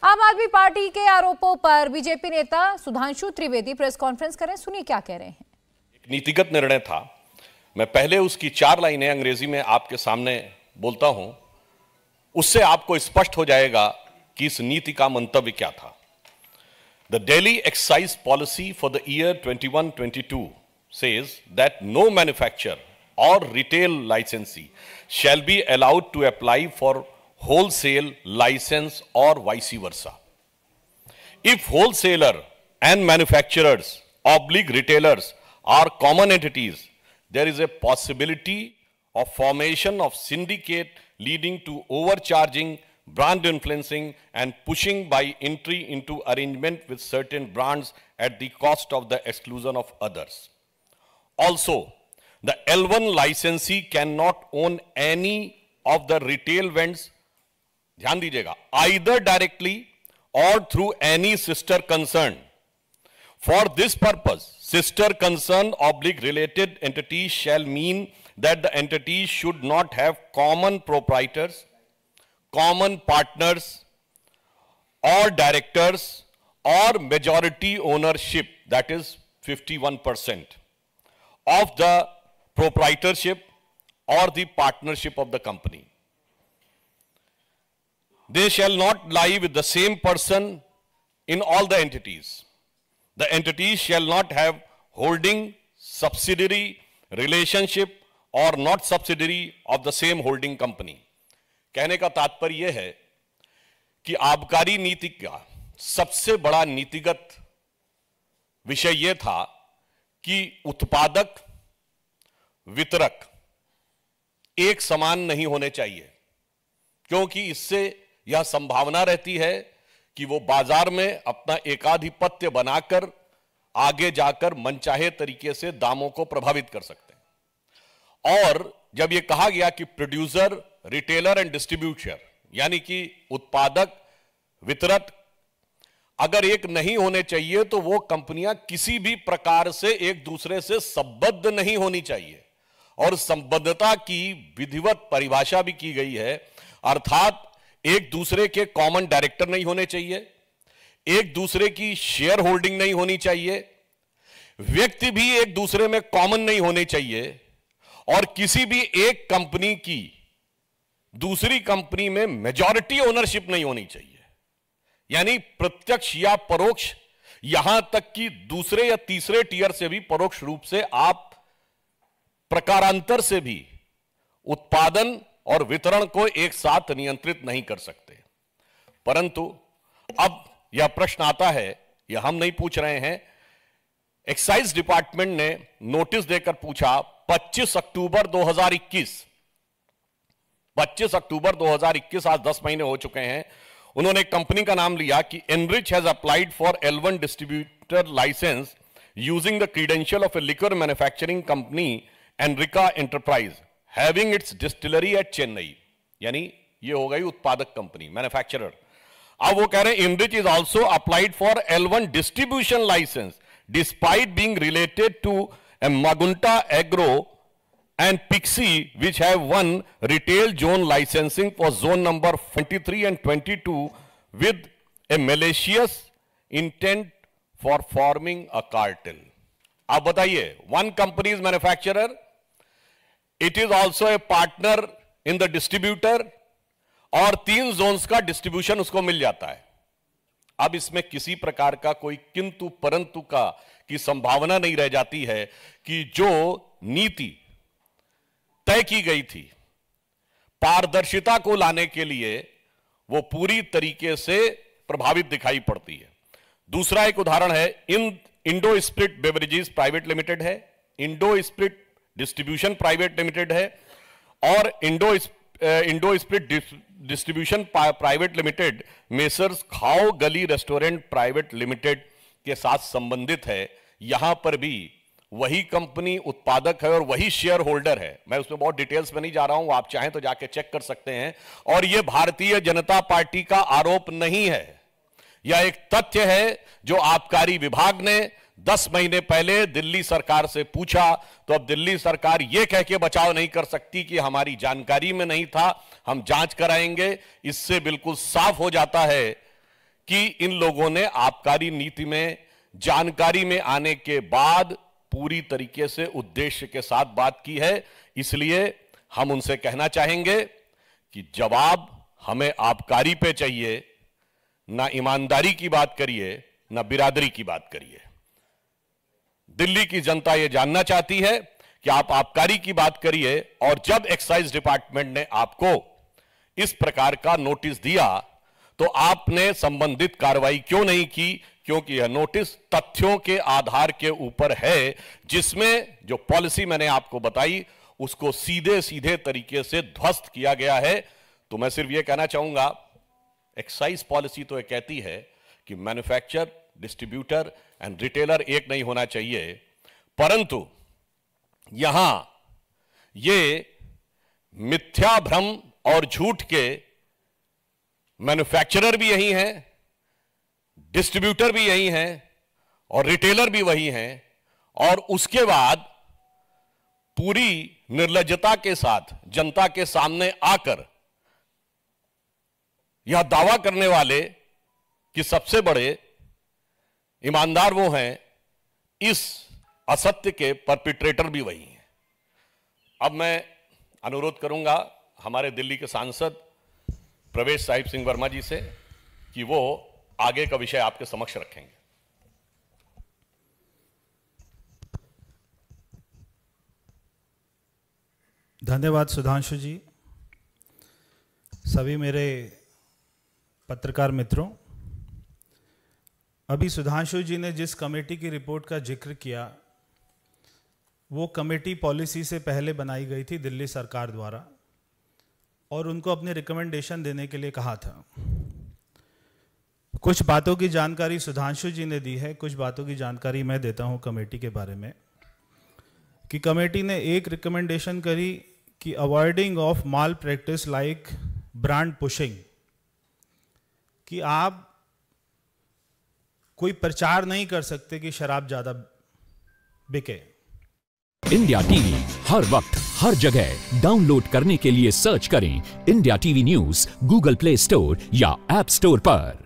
आम आदमी पार्टी के आरोपों पर बीजेपी नेता सुधांशु त्रिवेदी प्रेस कॉन्फ्रेंस करें, सुनिए क्या कह रहे हैं। एक नीतिगत निर्णय था। मैं पहले उसकी 4 लाइनें अंग्रेजी में आपके सामने बोलता हूं, उससे आपको स्पष्ट हो जाएगा कि इस नीति का मंतव्य क्या था। The Delhi excise policy for the year 21-22 says that no manufacturer or retail licensee shall be allowed to apply for wholesale license or vice versa. If wholesaler and manufacturers / retailers are common entities, there is a possibility of formation of syndicate leading to overcharging, brand influencing and pushing by entry into arrangement with certain brands at the cost of the exclusion of others. Also, the L1 licensee cannot own any of the retail vends, ध्यान दीजिएगा, either directly or through any sister concern. For this purpose, sister concern / related entities shall mean that the entities should not have common proprietors, common partners or directors or majority ownership, that is 51% of the proprietorship or the partnership of the company. They shall not lie with the same person in all the entities. The entities shall not have holding, subsidiary, relationship or not subsidiary of the same holding company. कहने का तात्पर्य यह है कि आबकारी नीति का सबसे बड़ा नीतिगत विषय यह था कि उत्पादक, वितरक एक समान नहीं होने चाहिए, क्योंकि इससे यह संभावना रहती है कि वो बाजार में अपना एकाधिपत्य बनाकर आगे जाकर मनचाहे तरीके से दामों को प्रभावित कर सकते हैं। और जब यह कहा गया कि प्रोड्यूसर, रिटेलर एंड डिस्ट्रीब्यूटर, यानी कि उत्पादक, वितरक अगर एक नहीं होने चाहिए तो वो कंपनियां किसी भी प्रकार से एक दूसरे से संबद्ध नहीं होनी चाहिए। और संबद्धता की विधिवत परिभाषा भी की गई है, अर्थात एक दूसरे के कॉमन डायरेक्टर नहीं होने चाहिए, एक दूसरे की शेयर होल्डिंग नहीं होनी चाहिए, व्यक्ति भी एक दूसरे में कॉमन नहीं होने चाहिए और किसी भी एक कंपनी की दूसरी कंपनी में मेजॉरिटी ओनरशिप नहीं होनी चाहिए। यानी प्रत्यक्ष या परोक्ष, यहां तक कि दूसरे या तीसरे टियर से भी परोक्ष रूप से आप प्रकारांतर से भी उत्पादन और वितरण को एक साथ नियंत्रित नहीं कर सकते। परंतु अब यह प्रश्न आता है, यह हम नहीं पूछ रहे हैं, एक्साइज डिपार्टमेंट ने नोटिस देकर पूछा 25 अक्टूबर 2021, 25 अक्टूबर 2021, आज 10 महीने हो चुके हैं। उन्होंने कंपनी का नाम लिया कि Enrich has applied for L1 distributor license using the credential of a liquor manufacturing company Enrica enterprise having its distillery at Chennai. यानी ये हो गई उत्पादक कंपनी, मैन्युफैक्चरर। अब वो कह रहे हैं enrich is also applied for L1 distribution licence despite being related to Magunta Agro and Pixie, which have won retail zone licensing for zone number 23 and 22 with a malicious intent for forming a cartel. आप बताइए, one company is manufacturer, it is also a partner in the distributor और 3 zones का distribution उसको मिल जाता है। अब इसमें किसी प्रकार का कोई किंतु परंतु की संभावना नहीं रह जाती है कि जो नीति तय की गई थी पारदर्शिता को लाने के लिए वो पूरी तरीके से प्रभावित दिखाई पड़ती है। दूसरा एक उदाहरण है, Indo spirit beverages private limited है, Indo spirit distribution private limited है और Indo spirit distribution private limited messrs Khao Gali restaurant private limited के साथ संबंधित है। यहां पर भी वही कंपनी उत्पादक है और वही शेयर होल्डर है। मैं उसमें बहुत डिटेल्स में नहीं जा रहा हूं, आप चाहें तो जाके चेक कर सकते हैं। और यह भारतीय जनता पार्टी का आरोप नहीं है, यह एक तथ्य है जो आबकारी विभाग ने 10 महीने पहले दिल्ली सरकार से पूछा, तो अब दिल्ली सरकार यह कह के बचाव नहीं कर सकती कि हमारी जानकारी में नहीं था, हम जांच कराएंगे। इससे बिल्कुल साफ हो जाता है कि इन लोगों ने आबकारी नीति में जानकारी में आने के बाद पूरी तरीके से उद्देश्य के साथ बात की है। इसलिए हम उनसे कहना चाहेंगे कि जवाब हमें आबकारी पे चाहिए, ना ईमानदारी की बात करिए, ना बिरादरी की बात करिए। दिल्ली की जनता यह जानना चाहती है कि आप आबकारी की बात करिए, और जब एक्साइज डिपार्टमेंट ने आपको इस प्रकार का नोटिस दिया तो आपने संबंधित कार्रवाई क्यों नहीं की? क्योंकि यह नोटिस तथ्यों के आधार के ऊपर है, जिसमें जो पॉलिसी मैंने आपको बताई उसको सीधे सीधे तरीके से ध्वस्त किया गया है। तो मैं सिर्फ यह कहना चाहूंगा, एक्साइज पॉलिसी तो यह कहती है कि मैन्युफैक्चरर, डिस्ट्रीब्यूटर एंड रिटेलर एक नहीं होना चाहिए, परंतु यहां ये मिथ्या भ्रम और झूठ के मैन्युफैक्चरर भी यही हैं, डिस्ट्रीब्यूटर भी यही हैं और रिटेलर भी वही हैं, और उसके बाद पूरी निर्लज्जता के साथ जनता के सामने आकर यह दावा करने वाले कि सबसे बड़े ईमानदार वो हैं, इस असत्य के परपिट्रेटर भी वही हैं। अब मैं अनुरोध करूंगा हमारे दिल्ली के सांसद प्रवेश साहिब सिंह वर्मा जी से कि वो आगे का विषय आपके समक्ष रखेंगे। धन्यवाद सुधांशु जी। सभी मेरे पत्रकार मित्रों, अभी सुधांशु जी ने जिस कमेटी की रिपोर्ट का जिक्र किया वो कमेटी पॉलिसी से पहले बनाई गई थी दिल्ली सरकार द्वारा, और उनको अपने रिकमेंडेशन देने के लिए कहा था। कुछ बातों की जानकारी सुधांशु जी ने दी है, कुछ बातों की जानकारी मैं देता हूं कमेटी के बारे में। कि कमेटी ने एक रिकमेंडेशन करी कि avoiding of mall practice like brand pushing, कि आप कोई प्रचार नहीं कर सकते कि शराब ज्यादा बिके। इंडिया टीवी हर वक्त हर जगह डाउनलोड करने के लिए सर्च करें India TV news Google play store या ऐप स्टोर पर।